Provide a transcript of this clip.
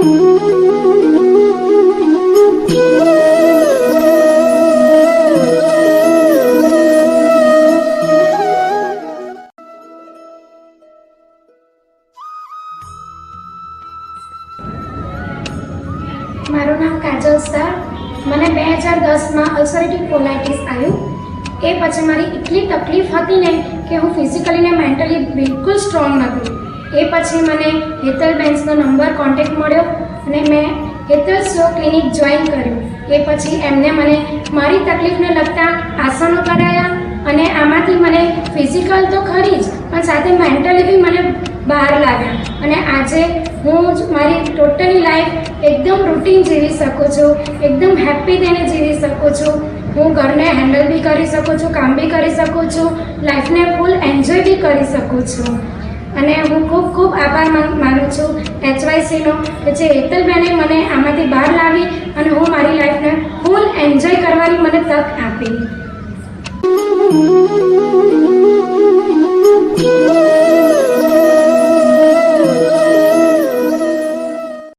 મારું નામ કાજલ સર. મને 2010માં અલ્સરેટિવ કોલાઇટિસ આવ્યું. એ પછી મારી એટલી તકલીફ હતી ને કે હું ફિઝિકલી ને મેન્ટલી બિલકુલ સ્ટ્રોંગ નહોતી. એ પછી મને હેતલબેન્સનો નંબર કોન્ટેક્ટ મળ્યો અને મેં હેતલ સ્લો ક્લિનિક જોઈન કર્યું. એ પછી એમને મને મારી તકલીફને લગતા આસનો કરાયા અને આમાંથી મને ફિઝિકલ તો ખરી જ પણ સાથે મેન્ટલી બી મને બહાર લાવ્યા. અને આજે હું મારી ટોટલી લાઈફ એકદમ રૂટીન જીવી શકું છું, એકદમ હેપી થઈને જીવી શકું છું. હું ઘરને હેન્ડલ બી કરી શકું છું, કામ બી કરી શકું છું, લાઈફને ફૂલ એન્જોય બી કરી શકું છું. અને હું ખૂબ ખૂબ આભાર માનું છું HYCનો કે જે હેતલબેને મને આમાંથી બહાર લાવી અને હું મારી લાઈફને ફૂલ એન્જોય કરવાની મને તક આપી.